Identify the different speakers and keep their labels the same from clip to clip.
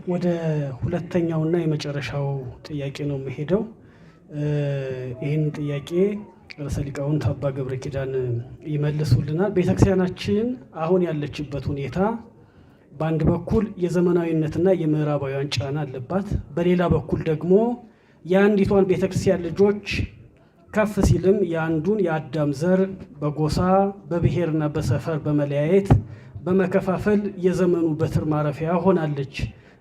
Speaker 1: ወደ ሁለተኛውና የመጨረሻው ጥያቄ ነው የምሄደው። ይህን ጥያቄ ርዕሰ ሊቃውንት አባ ገብረ ኪዳን ይመልሱልናል። ቤተክርስቲያናችን አሁን ያለችበት ሁኔታ በአንድ በኩል የዘመናዊነትና የምዕራባውያን ጫና አለባት፣ በሌላ በኩል ደግሞ የአንዲቷን ቤተክርስቲያን ልጆች ከፍ ሲልም የአንዱን የአዳም ዘር በጎሳ በብሔርና በሰፈር በመለያየት በመከፋፈል የዘመኑ በትር ማረፊያ ሆናለች።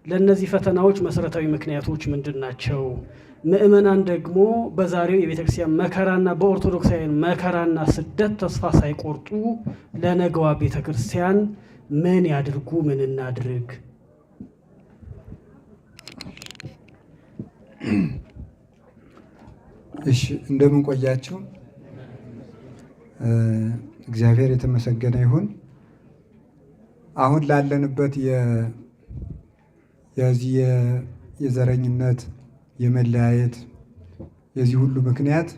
Speaker 1: ለእነዚህ ፈተናዎች መሰረታዊ ምክንያቶች ምንድን ናቸው? ምእመናን ደግሞ በዛሬው የቤተክርስቲያን መከራና በኦርቶዶክሳውያን መከራና ስደት ተስፋ ሳይቆርጡ ለነገዋ ቤተክርስቲያን ምን ያድርጉ? ምን እናድርግ?
Speaker 2: እሺ፣ እንደምን ቆያችሁ? እግዚአብሔር የተመሰገነ ይሁን። አሁን ላለንበት የዚህ የዘረኝነት የመለያየት የዚህ ሁሉ ምክንያት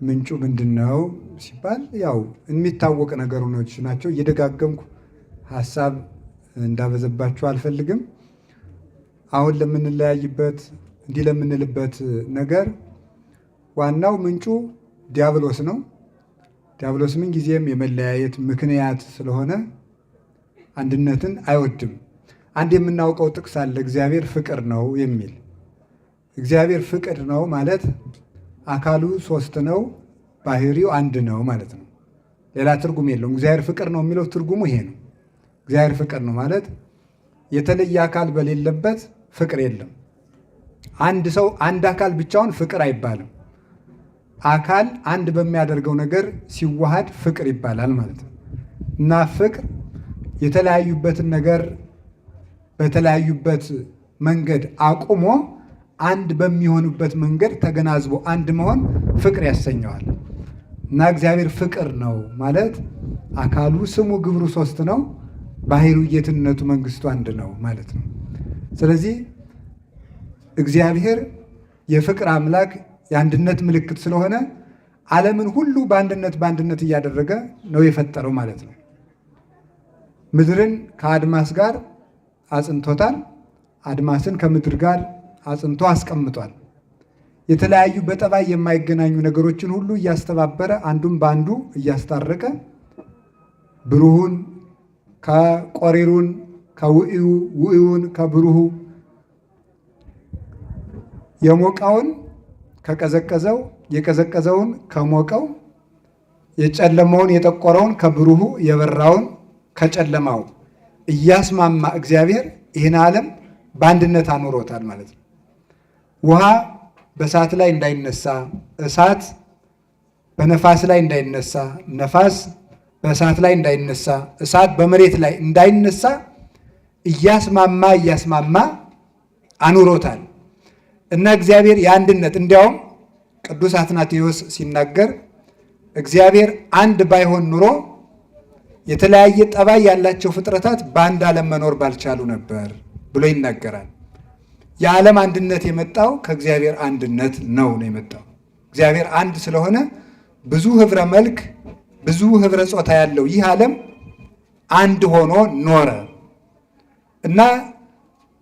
Speaker 2: ምንጩ ምንድን ነው ሲባል ያው የሚታወቅ ነገሮች ናቸው። እየደጋገምኩ ሀሳብ እንዳበዘባችሁ አልፈልግም። አሁን ለምንለያይበት እንዲህ ለምንልበት ነገር ዋናው ምንጩ ዲያብሎስ ነው። ዲያብሎስ ምን ጊዜም የመለያየት ምክንያት ስለሆነ አንድነትን አይወድም። አንድ የምናውቀው ጥቅስ አለ፣ እግዚአብሔር ፍቅር ነው የሚል። እግዚአብሔር ፍቅር ነው ማለት አካሉ ሶስት ነው፣ ባህሪው አንድ ነው ማለት ነው። ሌላ ትርጉም የለውም። እግዚአብሔር ፍቅር ነው የሚለው ትርጉሙ ይሄ ነው። እግዚአብሔር ፍቅር ነው ማለት የተለየ አካል በሌለበት ፍቅር የለም። አንድ ሰው አንድ አካል ብቻውን ፍቅር አይባልም። አካል አንድ በሚያደርገው ነገር ሲዋሃድ ፍቅር ይባላል ማለት ነው። እና ፍቅር የተለያዩበትን ነገር በተለያዩበት መንገድ አቁሞ አንድ በሚሆኑበት መንገድ ተገናዝቦ አንድ መሆን ፍቅር ያሰኘዋል። እና እግዚአብሔር ፍቅር ነው ማለት አካሉ ስሙ ግብሩ ሶስት ነው፣ ባህሪው ጌትነቱ መንግስቱ አንድ ነው ማለት ነው። ስለዚህ እግዚአብሔር የፍቅር አምላክ የአንድነት ምልክት ስለሆነ ዓለምን ሁሉ በአንድነት እያደረገ ነው የፈጠረው ማለት ነው። ምድርን ከአድማስ ጋር አጽንቶታል። አድማስን ከምድር ጋር አጽንቶ አስቀምጧል። የተለያዩ በጠባይ የማይገናኙ ነገሮችን ሁሉ እያስተባበረ አንዱን በአንዱ እያስታረቀ ብሩሁን ከቆሪሩን ውእዩን ከብሩሁ የሞቀውን ከቀዘቀዘው የቀዘቀዘውን ከሞቀው የጨለመውን የጠቆረውን ከብሩሁ የበራውን ከጨለማው እያስማማ እግዚአብሔር ይህን ዓለም በአንድነት አኑሮታል ማለት ነው። ውሃ በእሳት ላይ እንዳይነሳ፣ እሳት በነፋስ ላይ እንዳይነሳ፣ ነፋስ በእሳት ላይ እንዳይነሳ፣ እሳት በመሬት ላይ እንዳይነሳ እያስማማ አኑሮታል። እና እግዚአብሔር የአንድነት እንዲያውም ቅዱስ አትናቴዎስ ሲናገር እግዚአብሔር አንድ ባይሆን ኑሮ የተለያየ ጠባይ ያላቸው ፍጥረታት በአንድ ዓለም መኖር ባልቻሉ ነበር ብሎ ይናገራል። የዓለም አንድነት የመጣው ከእግዚአብሔር አንድነት ነው የመጣው። እግዚአብሔር አንድ ስለሆነ ብዙ ህብረ መልክ ብዙ ህብረ ጾታ ያለው ይህ ዓለም አንድ ሆኖ ኖረ እና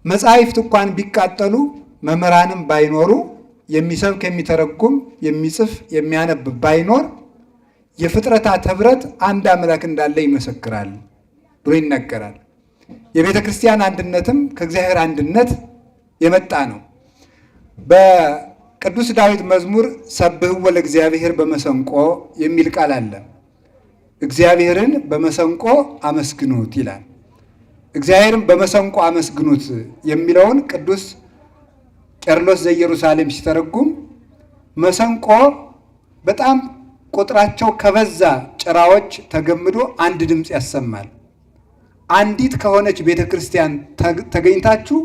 Speaker 2: መጻሕፍት እንኳን ቢቃጠሉ መምህራንም ባይኖሩ የሚሰብክ የሚተረጉም የሚጽፍ የሚያነብ ባይኖር የፍጥረታት ህብረት አንድ አምላክ እንዳለ ይመሰክራል ብሎ ይናገራል። የቤተ ክርስቲያን አንድነትም ከእግዚአብሔር አንድነት የመጣ ነው። በቅዱስ ዳዊት መዝሙር ሰብህዎ ለእግዚአብሔር በመሰንቆ የሚል ቃል አለ። እግዚአብሔርን በመሰንቆ አመስግኑት ይላል። እግዚአብሔርን በመሰንቆ አመስግኑት የሚለውን ቅዱስ ቄርሎስ ዘኢየሩሳሌም ሲተረጉም መሰንቆ በጣም ቁጥራቸው ከበዛ ጭራዎች ተገምዶ አንድ ድምፅ ያሰማል። አንዲት ከሆነች ቤተ ክርስቲያን ተገኝታችሁ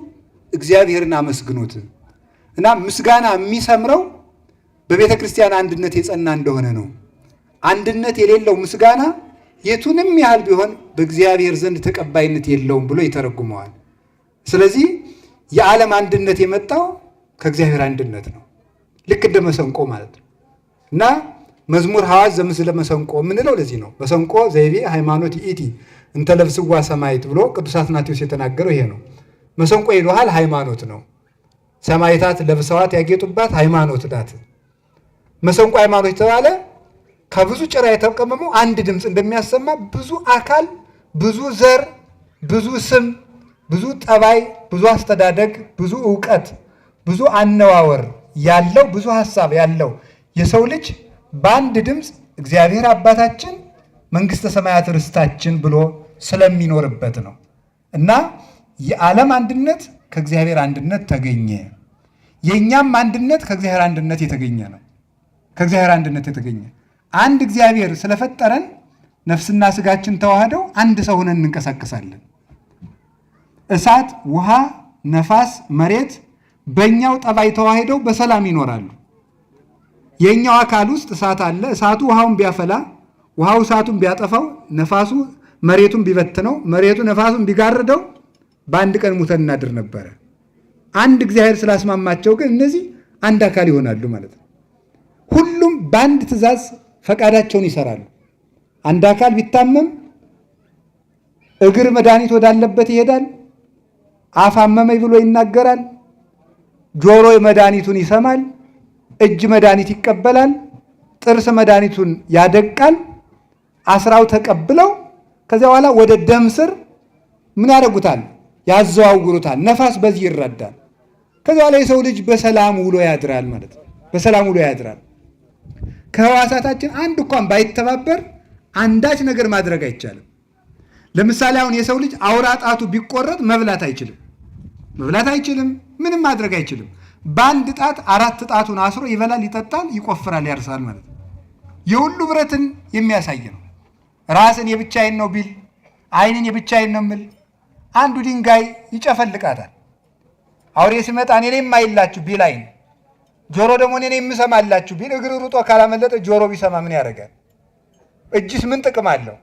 Speaker 2: እግዚአብሔርን አመስግኑት እና ምስጋና የሚሰምረው በቤተ ክርስቲያን አንድነት የጸና እንደሆነ ነው። አንድነት የሌለው ምስጋና የቱንም ያህል ቢሆን በእግዚአብሔር ዘንድ ተቀባይነት የለውም ብሎ ይተረጉመዋል። ስለዚህ የዓለም አንድነት የመጣው ከእግዚአብሔር አንድነት ነው። ልክ እንደ መሰንቆ ማለት ነው እና መዝሙር ሐዋዝ ዘምስለ መሰንቆ የምንለው ለዚህ ነው። መሰንቆ ዘይቤ ሃይማኖት ይእቲ እንተ ለብስዋ ሰማዕት ብሎ ቅዱስ አትናቴዎስ የተናገረው ይሄ ነው። መሰንቆ ይሉሃል ሃይማኖት ነው። ሰማዕታት ለብሰዋት ያጌጡባት ሃይማኖት ናት። መሰንቆ ሃይማኖት የተባለ ከብዙ ጭራ የተቀመመው አንድ ድምፅ እንደሚያሰማ ብዙ አካል፣ ብዙ ዘር፣ ብዙ ስም፣ ብዙ ጠባይ፣ ብዙ አስተዳደግ፣ ብዙ ዕውቀት፣ ብዙ አነዋወር ያለው ብዙ ሐሳብ ያለው የሰው ልጅ በአንድ ድምፅ እግዚአብሔር አባታችን መንግሥተ ሰማያት ርስታችን ብሎ ስለሚኖርበት ነው። እና የዓለም አንድነት ከእግዚአብሔር አንድነት ተገኘ። የእኛም አንድነት ከእግዚአብሔር አንድነት የተገኘ ነው። ከእግዚአብሔር አንድነት የተገኘ አንድ እግዚአብሔር ስለፈጠረን ነፍስና ስጋችን ተዋህደው አንድ ሰው ሆነን እንንቀሳቀሳለን። እሳት፣ ውሃ፣ ነፋስ፣ መሬት በእኛው ጠባይ ተዋህደው በሰላም ይኖራሉ። የእኛው አካል ውስጥ እሳት አለ። እሳቱ ውሃውን ቢያፈላ፣ ውሃው እሳቱን ቢያጠፋው፣ ነፋሱ መሬቱን ቢበትነው፣ መሬቱ ነፋሱን ቢጋርደው በአንድ ቀን ሙተን እናድር ነበረ። አንድ እግዚአብሔር ስላስማማቸው ግን እነዚህ አንድ አካል ይሆናሉ ማለት ነው። ሁሉም በአንድ ትእዛዝ ፈቃዳቸውን ይሰራሉ። አንድ አካል ቢታመም እግር መድኃኒት ወዳለበት ይሄዳል። አፍ አመመኝ ብሎ ይናገራል። ጆሮ መድኃኒቱን ይሰማል። እጅ መድኃኒት ይቀበላል። ጥርስ መድኃኒቱን ያደቃል። አስራው ተቀብለው ከዚያ በኋላ ወደ ደም ስር ምን ያደርጉታል? ያዘዋውሩታል። ነፋስ በዚህ ይረዳል። ከዚያ በኋላ የሰው ልጅ በሰላም ውሎ ያድራል ማለት ነው። በሰላም ውሎ ያድራል። ከህዋሳታችን አንድ እንኳን ባይተባበር አንዳች ነገር ማድረግ አይቻልም። ለምሳሌ አሁን የሰው ልጅ አውራ ጣቱ ቢቆረጥ መብላት አይችልም። ምንም ማድረግ አይችልም። በአንድ ጣት 4 ጣቱን አስሮ ይበላል፣ ይጠጣል፣ ይቆፍራል፣ ያርሳል ማለት ነው። የሁሉ ብረትን የሚያሳይ ነው። ራስን የብቻዬን ነው ቢል፣ ዓይንን የብቻዬን ነው የሚል አንዱ ድንጋይ ይጨፈልቃታል። አውሬ ሲመጣ እኔ ነኝ የማይላችሁ ቢል ዓይን፣ ጆሮ ደግሞ እኔ ነኝ የምሰማላችሁ ቢል፣ እግር ሩጦ ካላመለጠ ጆሮ ቢሰማ ምን ያደርጋል? እጅስ ምን ጥቅም አለው?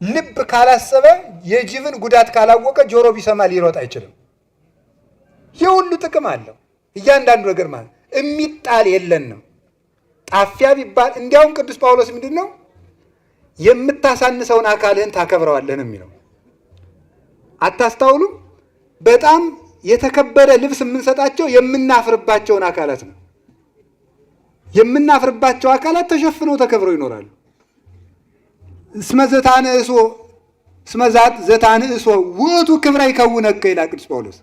Speaker 2: ልብ ካላሰበ የጅብን ጉዳት ካላወቀ ጆሮ ቢሰማ ሊሮጥ አይችልም። የሁሉ ጥቅም አለው እያንዳንዱ ነገር ማለት የሚጣል የለንም። ጣፊያ ቢባል እንዲያውም ቅዱስ ጳውሎስ ምንድን ነው የምታሳንሰውን አካልህን ታከብረዋለህ ነው የሚለው። አታስታውሉም? በጣም የተከበረ ልብስ የምንሰጣቸው የምናፍርባቸውን አካላት ነው። የምናፍርባቸው አካላት ተሸፍነው ተከብረው ይኖራሉ። እስመ ዘታንእሶ ውእቱ ክብረ ይከውነከ ይላል ቅዱስ ጳውሎስ።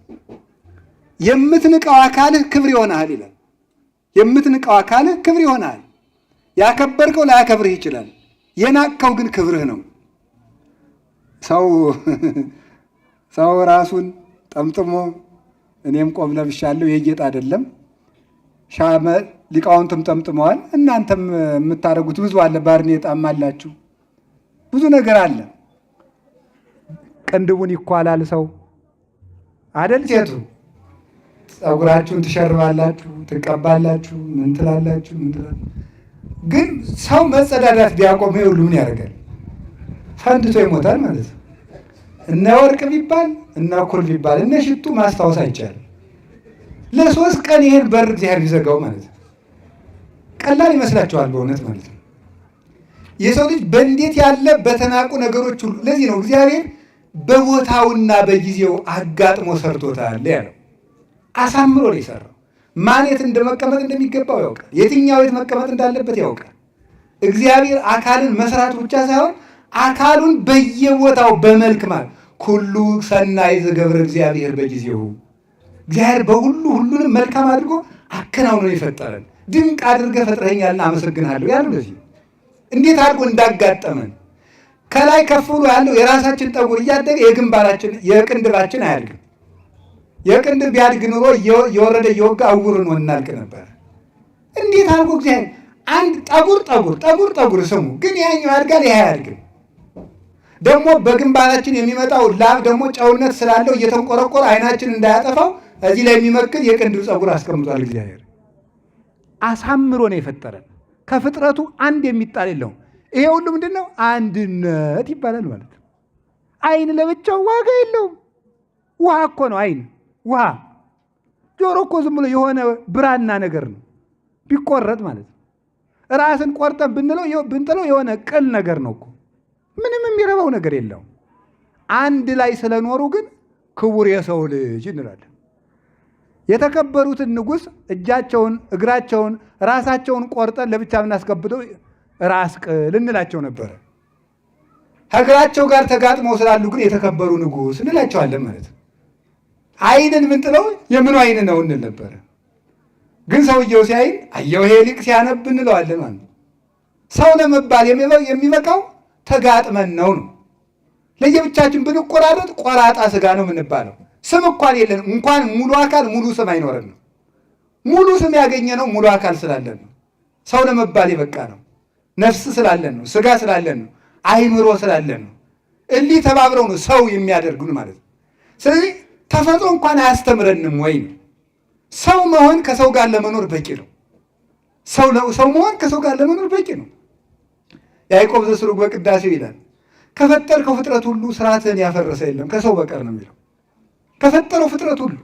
Speaker 2: የምትንቀው አካልህ ክብር ይሆናል ይላል። የምትንቀው አካልህ ክብር ይሆናል። ያከበርከው ላያከብርህ ይችላል። የናቅከው ግን ክብርህ ነው። ሰው ራሱን ጠምጥሞ እኔም ቆብ ለብሻለሁ የጌጥ አይደለም። ሻመ ሊቃውንትም ጠምጥመዋል። እናንተም የምታደርጉት ብዙ አለ። ባርኔጣም አላችሁ፣ ብዙ ነገር አለ። ቅንድቡን ይኳላል ሰው አደል? ሴቱ ፀጉራችሁን ትሸርባላችሁ፣ ትቀባላችሁ፣ ምን ትላላችሁ፣ ምን ትላላችሁ። ግን ሰው መጸዳዳት ቢያቆም ሁሉ ምን ያደርጋል? ፈንድቶ ይሞታል ማለት ነው። እነ ወርቅ ቢባል እነ ኩል ቢባል እነ ሽቱ ማስታወስ አይቻልም። ለ3 ቀን ይሄን በር እግዚአብሔር ቢዘጋው ማለት ነው። ቀላል ይመስላችኋል? በእውነት ማለት ነው። የሰው ልጅ በእንዴት ያለ በተናቁ ነገሮች ሁሉ። ለዚህ ነው እግዚአብሔር በቦታውና በጊዜው አጋጥሞ ሰርቶታል ያለው። አሳምሮ ነው የሰራው። ማን የት እንደመቀመጥ እንደሚገባው ያውቃል። የትኛው የት መቀመጥ እንዳለበት ያውቃል። እግዚአብሔር አካልን መስራቱ ብቻ ሳይሆን አካሉን በየቦታው በመልክ ማለት ኩሉ ሰናይ ዘገብረ እግዚአብሔር በጊዜው። እግዚአብሔር በሁሉ ሁሉንም መልካም አድርጎ አከናውኖ የፈጠረን። ድንቅ አድርገህ ፈጥረኸኛልና አመሰግንሃለሁ ያለው ለዚህ እንዴት አድርጎ እንዳጋጠመን። ከላይ ከፍ ብሎ ያለው የራሳችን ጠጉር እያደገ የግንባራችን የቅንድባችን አያድግም። የቅንድብ ቢያድግ ኑሮ የወረደ እየወጋ እውርን እናልቅ ነበር። እንዴት አድርጎ እግዚአብሔር አንድ ጠጉር ስሙ ግን ያኛው ያድጋል፣ ይሄ አያድግም። ደግሞ በግንባራችን የሚመጣው ላብ ደግሞ ጨውነት ስላለው እየተንቆረቆረ አይናችን እንዳያጠፋው እዚህ ላይ የሚመክል የቅንድብ ፀጉር አስቀምጧል። እግዚአብሔር አሳምሮ ነው የፈጠረን። ከፍጥረቱ አንድ የሚጣል የለውም። ይሄ ሁሉ ምንድን ነው? አንድነት ይባላል ማለት ነው። አይን ለብቻው ዋጋ የለውም። ውሃ እኮ ነው አይን። ውሃ ጆሮ እኮ ዝም ብሎ የሆነ ብራና ነገር ነው ቢቆረጥ ማለት ነው። ራስን ቆርጠን ብንጥለው የሆነ ቅል ነገር ነው እኮ ምንም የሚረባው ነገር የለውም። አንድ ላይ ስለኖሩ ግን ክቡር የሰው ልጅ እንላለን። የተከበሩትን ንጉሥ እጃቸውን፣ እግራቸውን፣ ራሳቸውን ቆርጠን ለብቻ ብናስገብተው ራስ ቅል እንላቸው ነበረ። ከእግራቸው ጋር ተጋጥመው ስላሉ ግን የተከበሩ ንጉሥ እንላቸዋለን ማለት ነው። ዓይንን ምንጥለው የምኑ ዓይን ነው እንል ነበረ። ግን ሰውየው ሲያይን አየው ይሄ ሊቅ ሲያነብ እንለዋለን ማለት ነው። ሰው ለመባል የሚበቃው ተጋጥመን ነው። ለየብቻችን ብንቆራረጥ ቆራጣ ስጋ ነው የምንባለው። ስም እንኳን የለን፣ እንኳን ሙሉ አካል ሙሉ ስም አይኖረን ነው። ሙሉ ስም ያገኘ ነው ሙሉ አካል ስላለን ነው። ሰው ለመባል የበቃ ነው። ነፍስ ስላለን ነው። ስጋ ስላለን ነው። አይምሮ ስላለን ነው። እሊህ ተባብረው ነው ሰው የሚያደርጉን ማለት ነው። ስለዚህ ተፈጥሮ እንኳን አያስተምረንም ወይ ነው። ሰው መሆን ከሰው ጋር ለመኖር በቂ ነው። ሰው መሆን ከሰው ጋር ለመኖር በቂ ነው። ያዕቆብ ዘስሩግ በቅዳሴው ይላል ከፈጠርከው ፍጥረት ሁሉ ስርዓትህን ያፈረሰ የለም ከሰው በቀር ነው የሚለው። ከፈጠረው ፍጥረት ሁሉ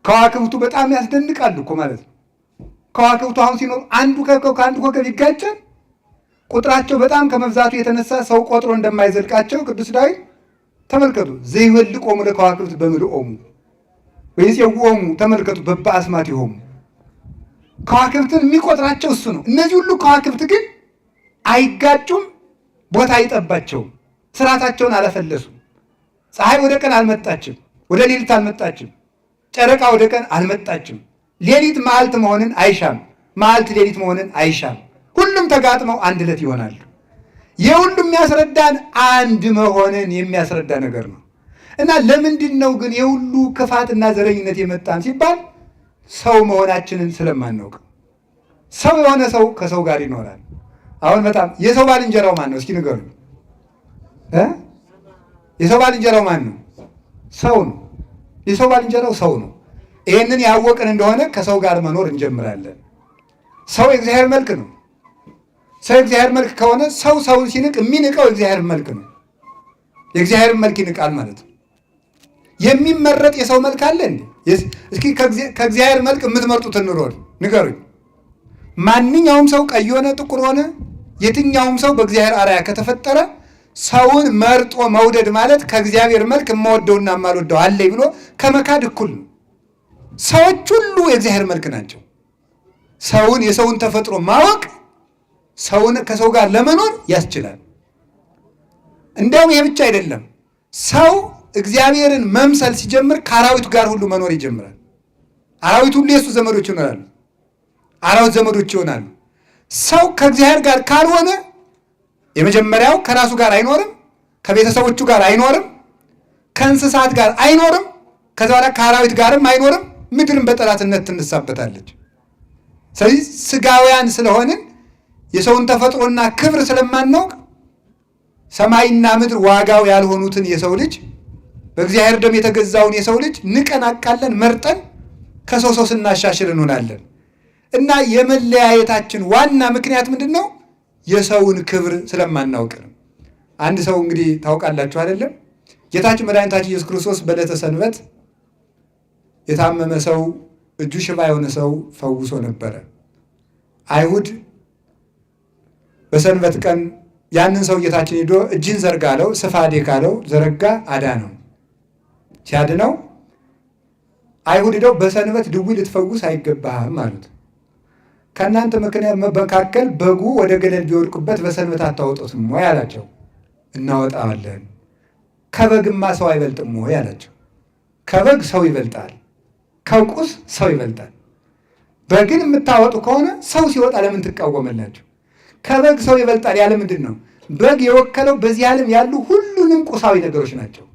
Speaker 2: ከዋክብቱ በጣም ያስደንቃሉ እኮ ማለት ነው። ከዋክብቱ አሁን ሲኖሩ አንዱ ከአንዱ ኮከብ ይጋጫል። ቁጥራቸው በጣም ከመብዛቱ የተነሳ ሰው ቆጥሮ እንደማይዘልቃቸው ቅዱስ ዳዊት ተመልከቱ። ዘይወልቆሙ ለከዋክብት በምልኦሙ ወይጼውኦሙ ተመልከቱ በበአስማቲሆሙ። ከዋክብትን የሚቆጥራቸው እሱ ነው። እነዚህ ሁሉ ከዋክብት ግን አይጋጩም፣ ቦታ አይጠባቸውም፣ ስርዓታቸውን አላፈለሱም። ፀሐይ ወደ ቀን አልመጣችም፣ ወደ ሌሊት አልመጣችም። ጨረቃ ወደ ቀን አልመጣችም። ሌሊት መዓልት መሆንን አይሻም፣ መዓልት ሌሊት መሆንን አይሻም። ሁሉም ተጋጥመው አንድ ዕለት ይሆናሉ። የሁሉም የሚያስረዳን አንድ መሆንን የሚያስረዳ ነገር ነው። እና ለምንድን ነው ግን የሁሉ ክፋትና ዘረኝነት የመጣን ሲባል ሰው መሆናችንን ስለማናውቅ። ሰው የሆነ ሰው ከሰው ጋር ይኖራል። አሁን በጣም የሰው ባልንጀራው ማን ነው? እስኪ ንገሩኝ። የሰው ባልንጀራው ማን ነው? ሰው ነው። የሰው ባልንጀራው ሰው ነው። ይህንን ያወቅን እንደሆነ ከሰው ጋር መኖር እንጀምራለን። ሰው የእግዚአብሔር መልክ ነው። ሰው የእግዚአብሔር መልክ ከሆነ ሰው ሰውን ሲንቅ የሚንቀው የእግዚአብሔር መልክ ነው። የእግዚአብሔር መልክ ይንቃል ማለት ነው። የሚመረጥ የሰው መልክ አለ እንዴ? እስኪ ከእግዚአብሔር መልክ የምትመርጡትን ንገሩኝ። ማንኛውም ሰው ቀይ ሆነ ጥቁር ሆነ የትኛውም ሰው በእግዚአብሔር አርአያ ከተፈጠረ ሰውን መርጦ መውደድ ማለት ከእግዚአብሔር መልክ የማወደውና የማልወደው አለኝ ብሎ ከመካድ እኩል ነው። ሰዎች ሁሉ የእግዚአብሔር መልክ ናቸው። የሰውን ተፈጥሮ ማወቅ ሰውን ከሰው ጋር ለመኖር ያስችላል። እንዲያውም ይሄ ብቻ አይደለም። ሰው እግዚአብሔርን መምሰል ሲጀምር ከአራዊቱ ጋር ሁሉ መኖር ይጀምራል። አራዊት ሁሉ የእሱ ዘመዶች ይሆናሉ። አራዊት ዘመዶች ይሆናሉ። ሰው ከእግዚአብሔር ጋር ካልሆነ የመጀመሪያው ከራሱ ጋር አይኖርም፣ ከቤተሰቦቹ ጋር አይኖርም፣ ከእንስሳት ጋር አይኖርም፣ ከዛ በኋላ ከአራዊት ጋርም አይኖርም። ምድርን በጠላትነት ትነሳበታለች። ስለዚህ ስጋውያን ስለሆንን የሰውን ተፈጥሮና ክብር ስለማናውቅ ሰማይና ምድር ዋጋው ያልሆኑትን የሰው ልጅ በእግዚአብሔር ደም የተገዛውን የሰው ልጅ ንቀን አቃለን መርጠን ከሰው ስናሻሽል እንሆናለን። እና የመለያየታችን ዋና ምክንያት ምንድን ነው? የሰውን ክብር ስለማናውቅ ነው። አንድ ሰው እንግዲህ ታውቃላችሁ አይደለም? ጌታችን መድኃኒታችን ኢየሱስ ክርስቶስ በዕለተ ሰንበት የታመመ ሰው እጁ ሽባ የሆነ ሰው ፈውሶ ነበረ። አይሁድ በሰንበት ቀን ያንን ሰው ጌታችን ሄዶ እጅን ዘርጋ አለው። ስፋዴ ካለው ዘረጋ፣ አዳነው። ሲያድነው አይሁድ ሄደው በሰንበት ድውይ ልትፈውስ አይገባህም አሉት። ከእናንተ ምክንያት መካከል በጉ ወደ ገደል ቢወድቁበት በሰንበት አታወጡትም ወይ አላቸው። እናወጣዋለን። ከበግማ ሰው አይበልጥም ወይ አላቸው። ከበግ ሰው ይበልጣል፣ ከቁስ ሰው ይበልጣል። በግን የምታወጡ ከሆነ ሰው ሲወጣ ለምን ትቃወመላችሁ? ከበግ ሰው ይበልጣል ያለ ምንድን ነው? በግ የወከለው በዚህ ዓለም ያሉ ሁሉንም ቁሳዊ ነገሮች ናቸው።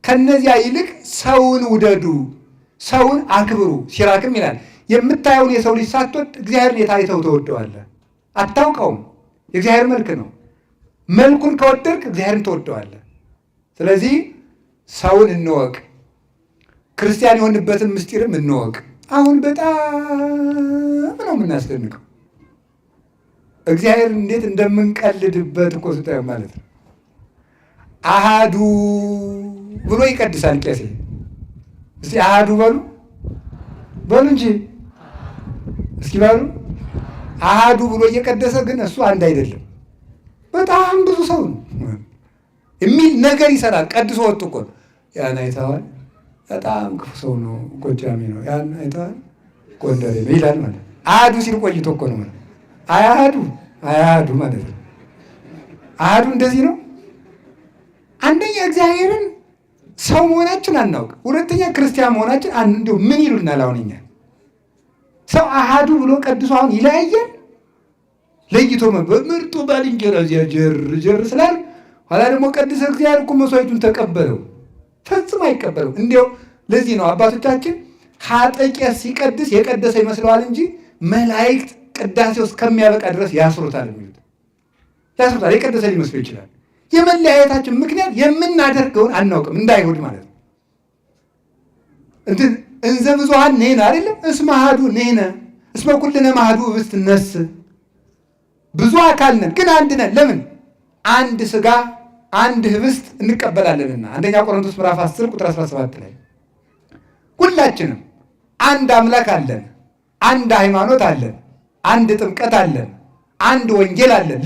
Speaker 2: ከነዚያ ይልቅ ሰውን ውደዱ፣ ሰውን አክብሩ። ሲራክም ይላል የምታየውን የሰው ልጅ ሳትወድ እግዚአብሔርን የታይተው ተወደዋለህ። አታውቀውም፣ የእግዚአብሔር መልክ ነው። መልኩን ከወደድክ እግዚአብሔርን ተወደዋለህ። ስለዚህ ሰውን እንወቅ፣ ክርስቲያን የሆንበትን ምስጢርም እንወቅ። አሁን በጣም ነው የምናስደንቀው እግዚአብሔር እንዴት እንደምንቀልድበት እኮ ስታዩ ማለት ነው። አሃዱ ብሎ ይቀድሳል ቄሴ። እስቲ አሃዱ በሉ እንጂ እስኪ በሉ። አሃዱ ብሎ እየቀደሰ ግን እሱ አንድ አይደለም፣ በጣም ብዙ ሰው ነው። የሚል ነገር ይሰራል። ቀድሶ ወጡ እኮ ያን አይተዋል፣ በጣም ክፉ ሰው ነው፣ ጎጃሜ ነው፣ ያን አይተዋል፣ ጎንደሬ ነው ይላል ማለት አህዱ ሲል ቆይቶ እኮ ነው ማለት አያህዱ ማለት ነው። አህዱ እንደዚህ ነው። አንደኛ እግዚአብሔርን ሰው መሆናችን አናውቅ፣ ሁለተኛ ክርስቲያን መሆናችን እንደው ምን ይሉናል? አሁን እኛ ሰው አሃዱ ብሎ ቀድሶ አሁን ይለያያል። ለይቶ በምርጡ ባልንጀራ እዚያ ጀር ስላል ኋላ ደግሞ ቀድሰ እግዚአብሔር እኮ መስዋዕቱን ተቀበለው፣ ፈጽሞ አይቀበለው። እንዲያው ለዚህ ነው አባቶቻችን ኃጥእ ሲቀድስ የቀደሰ ይመስለዋል እንጂ መላእክት ቅዳሴው እስከሚያበቃ ድረስ ያስሩታል የሚሉት ያስሩታል። የቀደሰ ሊመስለው ይችላል። የመለያየታችን ምክንያት የምናደርገውን አናውቅም፣ እንዳይሁድ ማለት ነው። እንዘ ብዙኃን ንሕነ አይደለም እስመ አሐዱ ንሕነ እስመ ኩልነ ማህዱ ህብስት ነስ ብዙ አካል ነን ግን አንድ ነን። ለምን? አንድ ስጋ አንድ ህብስት እንቀበላለንና። አንደኛ ቆሮንቶስ ምዕራፍ 10 ቁጥር 17 ላይ ሁላችንም አንድ አምላክ አለን፣ አንድ ሃይማኖት አለን፣ አንድ ጥምቀት አለን፣ አንድ ወንጌል አለን፣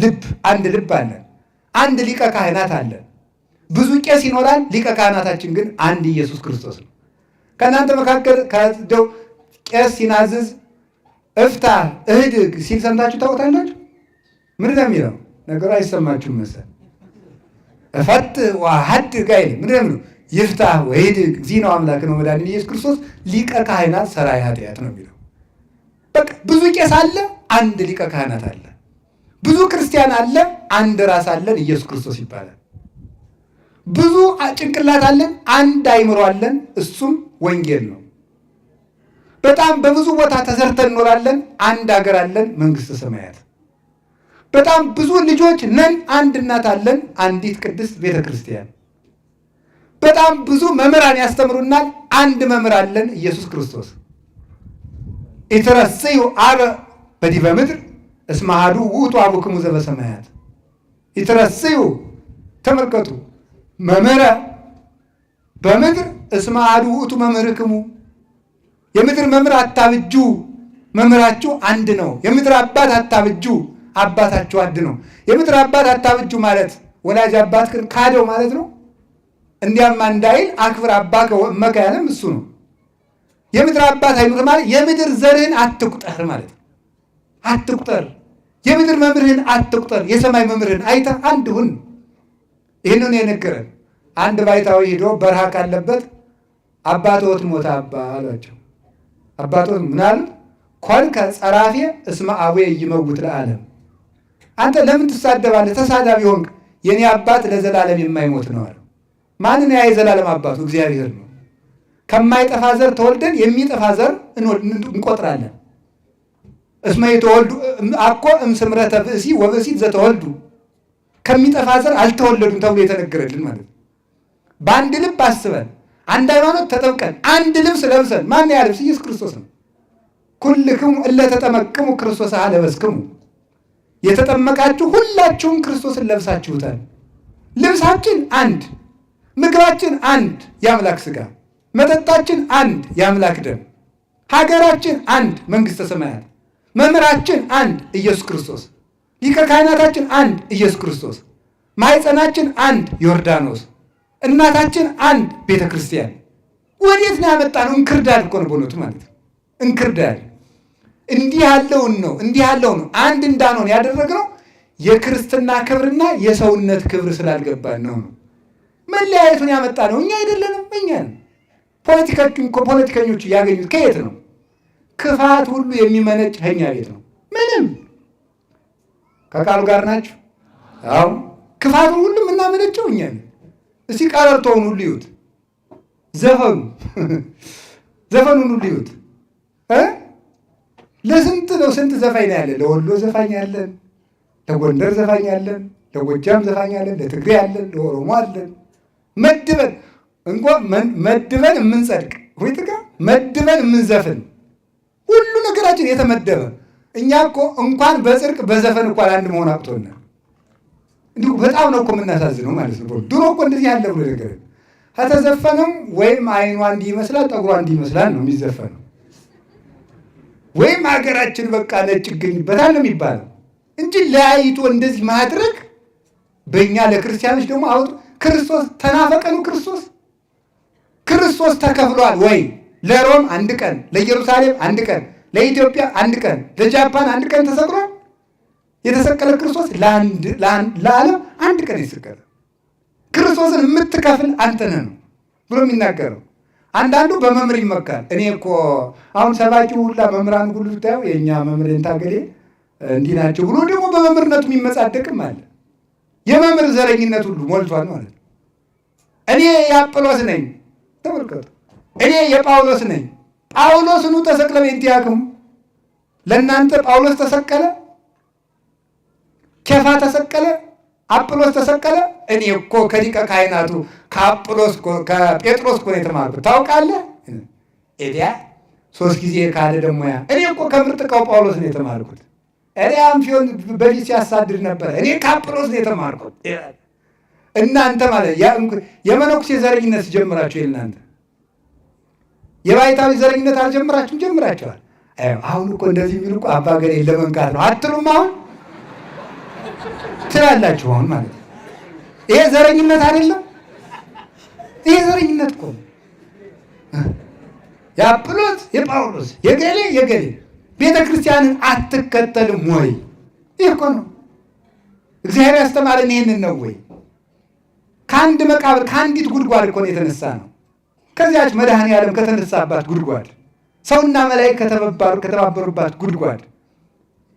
Speaker 2: አንድ ልብ አለን፣ አንድ ሊቀ ካህናት አለን። ብዙ ቄስ ይኖራል፣ ሊቀ ካህናታችን ግን አንድ ኢየሱስ ክርስቶስ ነው። ከእናንተ መካከል ከደው ቄስ ሲናዝዝ እፍታህ እህድግ ሲል ሰምታችሁ ታውቃላችሁ? ምንድን ነው የሚለው? ነገሩ አይሰማችሁም መሰል። እፈትህ ወአሐድግ አይልም። ምንድን ነው የሚለው? ይፍታህ ወይህድግ እግዚእነ አምላክ ነው መድኃኒነ ኢየሱስ ክርስቶስ ሊቀ ካህናት ሠራየ ኃጢአት ነው የሚለው። በቃ ብዙ ቄስ አለ፣ አንድ ሊቀ ካህናት አለ። ብዙ ክርስቲያን አለ፣ አንድ ራስ አለን፣ ኢየሱስ ክርስቶስ ይባላል። ብዙ ጭንቅላት አለን፣ አንድ አይምሮ አለን፣ እሱም ወንጌል ነው። በጣም በብዙ ቦታ ተዘርተን እንኖራለን፣ አንድ ሀገር አለን፣ መንግስተ ሰማያት። በጣም ብዙ ልጆች ነን፣ አንድ እናት አለን፣ አንዲት ቅድስት ቤተ ክርስቲያን። በጣም ብዙ መምህራን ያስተምሩናል፣ አንድ መምህር አለን፣ ኢየሱስ ክርስቶስ። ኢትረስዩ አበ በዲበ ምድር እስመ አሐዱ ውእቱ አቡክሙ ዘበሰማያት። ኢትረስዩ ተመልከቱ፣ መምህረ በምድር እስመ አሐዱ ውእቱ መምህርክሙ። የምድር መምህር አታብጁ፣ መምህራችሁ አንድ ነው። የምድር አባት አታብጁ፣ አባታችሁ አንድ ነው። የምድር አባት አታብጁ ማለት ወላጅ አባት ግን ካደው ማለት ነው። እንዲያማ እንዳይል አክብር አባከ ወእመከ ያለም እሱ ነው። የምድር አባት አይኑር ማለት የምድር ዘርህን አትቁጠር ማለት ነው። አትቁጠር፣ የምድር መምህርህን አትቁጠር፣ የሰማይ መምህርህን አይተህ አንድ ሁን። ይህንን የነገረን አንድ ባይታዊ ሄዶ በረሃ ካለበት አባቶት ሞተ አባ አሏቸው። አባቶት ምን አሉት? ኮንከ ጸራፌ እስመ አቡየ ይመውት ለዓለም። አንተ ለምን ትሳደባለህ? ተሳዳቢ ሆንክ፣ የኔ አባት ለዘላለም የማይሞት ነው አለ። ማንን ያ የዘላለም አባቱ? እግዚአብሔር ነው። ከማይጠፋ ዘር ተወልደን የሚጠፋ ዘር እንቆጥራለን። እስመ የተወልዱ አኮ እምስምረተ ብእሲ ወብእሲት ዘተወልዱ፣ ከሚጠፋ ዘር አልተወለዱም ተብሎ የተነገረልን ማለት ነው። በአንድ ልብ አስበን አንድ ሃይማኖት ተጠምቀን አንድ ልብስ ለብሰን፣ ማን ያ ልብስ? ኢየሱስ ክርስቶስ ነው። ኩልክሙ እለ ተጠመቅሙ ክርስቶስ ለበስክሙ፣ የተጠመቃችሁ ሁላችሁም ክርስቶስን ለብሳችሁታል። ልብሳችን አንድ፣ ምግባችን አንድ የአምላክ ሥጋ፣ መጠጣችን አንድ የአምላክ ደም፣ ሀገራችን አንድ መንግሥተ ሰማያት፣ መምህራችን አንድ ኢየሱስ ክርስቶስ፣ ሊቀ ካህናታችን አንድ ኢየሱስ ክርስቶስ፣ ማኅፀናችን አንድ ዮርዳኖስ፣ እናታችን አንድ ቤተ ክርስቲያን። ወዴት ነው ያመጣነው? እንክርዳድ እኮ ነው በእውነቱ ማለት ነው። እንክርዳድ እንዲህ ያለውን ነው አንድ እንዳንሆን ያደረግነው የክርስትና ክብርና የሰውነት ክብር ስላልገባን ነው። መለያየቱን ያመጣነው እኛ አይደለንም፣ እኛ ነን። ፖለቲከኞቹ ያገኙት ከየት ነው? ክፋት ሁሉ የሚመነጭ ከእኛ ቤት ነው። ምንም ከቃሉ ጋር ናቸው። አዎ ክፋቱን ሁሉ የምናመነጨው እኛ ነን። እስቲ ቀረርቶውን ሁሉ ይዩት፣ ዘፈኑን ሁሉ ይዩት። ለስንት ነው ስንት ዘፋኝ ነው ያለን? ለወሎ ዘፋኝ አለን፣ ለጎንደር ዘፋኝ አለን፣ ለጎጃም ዘፋኝ አለን፣ ለትግሬ አለን፣ ለኦሮሞ አለን። መድበን የምንጸድቅ ወይትጋ መድበን የምንዘፍን ሁሉ ነገራችን የተመደበ። እኛ እኮ እንኳን በጽድቅ በዘፈን እንኳን አንድ መሆን አቅቶናል። እንዲሁ በጣም ነው እኮ የምናሳዝነው ማለት ነው። ድሮ እኮ እንደዚህ ያለ ብሎ ነገር ከተዘፈነም ወይም አይኗ እንዲህ ይመስላል ጠጉሯ እንዲህ ይመስላል ነው የሚዘፈነው፣ ወይም ሀገራችን በቃ ነጭ ይገኝበታል ነው የሚባለው እንጂ ለያይቶ እንደዚህ ማድረግ በእኛ ለክርስቲያኖች ደግሞ ክርስቶስ ተናፈቀኑ። ክርስቶስ ተከፍሏል ወይ? ለሮም አንድ ቀን፣ ለኢየሩሳሌም አንድ ቀን፣ ለኢትዮጵያ አንድ ቀን፣ ለጃፓን አንድ ቀን ተሰቅሏል። የተሰቀለ ክርስቶስ ለዓለም አንድ ቀን የተሰቀለ ክርስቶስን የምትከፍል አንተ ነህ ነው ብሎ የሚናገረው። አንዳንዱ በመምህር ይመካል። እኔ እኮ አሁን ሰባኪው ሁላ መምህራን ሁሉ ብታየው የእኛ መምህር ታገሌ እንዲህ ናቸው ብሎ ደግሞ በመምህርነቱ የሚመጻደቅም አለ። የመምህር ዘረኝነት ሁሉ ሞልቷል ማለት ነው። እኔ የአጵሎስ ነኝ፣ ተመልከቱ፣ እኔ የጳውሎስ ነኝ። ጳውሎስኑ ተሰቅለ በእንቲአክሙ፣ ለእናንተ ጳውሎስ ተሰቀለ፣ ኬፋ ተሰቀለ፣ አጵሎስ ተሰቀለ። እኔ እኮ ከሊቀ ካህናቱ ከጴጥሮስ እኮ ነው የተማርኩት ታውቃለህ። ኤዲያ 3 ጊዜ ካለ ደግሞ ያ እኔ እኮ ከምርጥቃው ጳውሎስ ነው የተማርኩት። እኔ አምፊዮን በፊት ሲያሳድድ ነበር። እኔ ከአጵሎስ ነው የተማርኩት። እናንተ ማለት የመነኩሴ ዘረኝነት ጀምራችሁ የእናንተ የባይታዊ ዘረኝነት አልጀምራችሁም? ጀምራችኋል። አሁን እኮ እንደዚህ የሚሉ እኮ አባ ገሌ ለመንካት ነው አትሉም? አሁን ትላላችሁ አሁን ማለት ነው። ይሄ ዘረኝነት አይደለም? ይሄ ዘረኝነት እኮ የአጵሎስ የጳውሎስ የገሌ ቤተ ክርስቲያንን አትከተልም ወይ? ይህ እኮ ነው እግዚአብሔር ያስተማረን። ይህንን ነው ወይ? ከአንድ መቃብር ከአንዲት ጉድጓድ እኮ ነው የተነሳ ነው። ከዚያች መድኃኔዓለም ከተነሳባት ጉድጓድ፣ ሰውና መላእክት ከተባበሩባት ጉድጓድ፣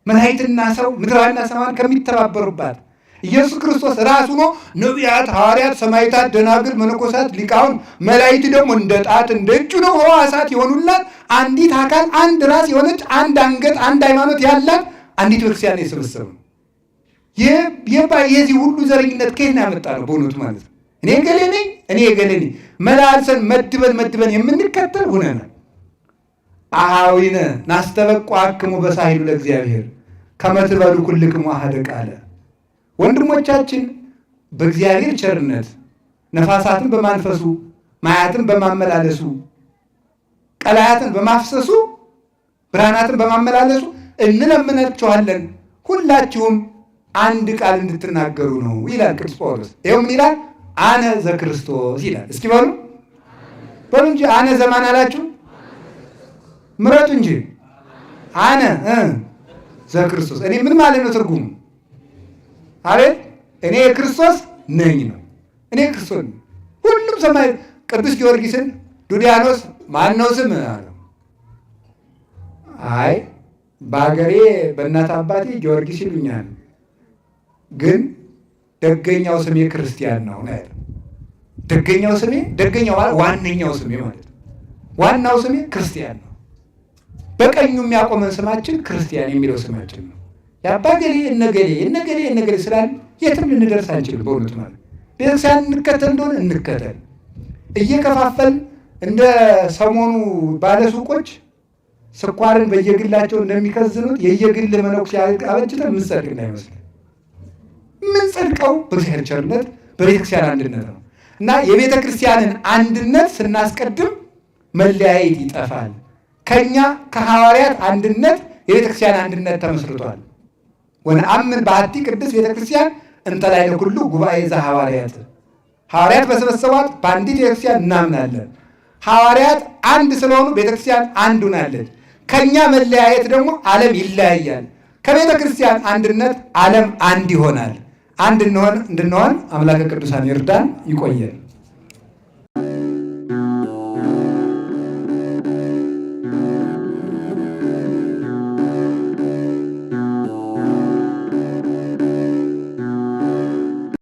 Speaker 2: መላእክትና ሰው ምድራዊና ሰማያዊ ከሚተባበሩባት ኢየሱስ ክርስቶስ ራሱ ነው። ነቢያት፣ ሐዋርያት፣ ሰማዕታት፣ ደናግል፣ መነኮሳት፣ ሊቃውንት፣ መላእክት ደግሞ እንደ ጣት እንደ እጁ ነው ሕዋሳት የሆኑላት አንዲት አካል፣ አንድ ራስ የሆነች አንድ አንገት፣ አንድ ሃይማኖት ያላት አንዲት ቤተክርስቲያን የሰበሰበ ነው። የዚህ ሁሉ ዘረኝነት ከየት ነው ያመጣ ነው? በእውነቱ ማለት ነው። እኔ ገሌ ነኝ፣ እኔ ገሌ ነኝ መላልሰን መድበን የምንከተል ሁነናል። አኀዊነ ናስተበቁአክሙ በሳሂሉ ለእግዚአብሔር ከመ ትበሉ ኩልክሙ አሐደ ቃለ። ወንድሞቻችን በእግዚአብሔር ቸርነት ነፋሳትን በማንፈሱ ማያትን በማመላለሱ ቀላያትን በማፍሰሱ ብርሃናትን በማመላለሱ እንለምናችኋለን ሁላችሁም አንድ ቃል እንድትናገሩ ነው ይላል ቅዱስ ጳውሎስ። ይኸው ምን ይላል? አነ ዘክርስቶስ ይላል። እስኪ በሉ እንጂ አነ ዘማን አላችሁ? ምረጡ እንጂ አነ ዘክርስቶስ። እኔ ምን ማለት ነው ትርጉሙ? አቤት እኔ የክርስቶስ ነኝ ነው። እኔ ክርስቶስ ነኝ። ሁሉም ሰማይ ቅዱስ ጊዮርጊስን ዱዲያኖስ ማን ነው ስም አለው። አይ በሀገሬ በእናት አባቴ ጊዮርጊስ ይሉኛል፣ ግን ደገኛው ስሜ ክርስቲያን ነው ነው ያለው። ደገኛው ማለት ዋነኛው ስሜ ማለት ነው። ዋናው ስሜ ክርስቲያን ነው። በቀኙ የሚያቆመን ስማችን ክርስቲያን የሚለው ስማችን ነው። የአባ ገሌ እነገሌ ስላል የትም ልንደርስ አንችልም። በእውነቱ ማለት ቤተክርስቲያን እንከተል እንደሆነ እንከተል። እየከፋፈል እንደ ሰሞኑ ባለሱቆች ስኳርን በየግላቸው እንደሚከዝኑት የየግል መነኩሴ አበጅተን ምንጸድቅ እንዳይመስል። ምንጸድቀው በእግዚአብሔር ቸርነት በቤተክርስቲያን አንድነት ነው እና የቤተክርስቲያንን አንድነት ስናስቀድም መለያየት ይጠፋል። ከኛ ከሐዋርያት አንድነት የቤተክርስቲያን አንድነት ተመስርቷል። ወነአምን በአሐቲ ቅድስት ቤተክርስቲያን እንተ ላዕለ ኩሉ ጉባኤ ዘሐዋርያት። ሐዋርያት በሰበሰቧት በአንዲት ቤተክርስቲያን እናምናለን። ሐዋርያት አንድ ስለሆኑ ቤተክርስቲያን አንድ ሆናለች። ከኛ መለያየት ደግሞ ዓለም ይለያያል። ከቤተክርስቲያን አንድነት ዓለም አንድ ይሆናል። አንድ እንድንሆን አምላከ ቅዱሳን ይርዳን። ይቆየን።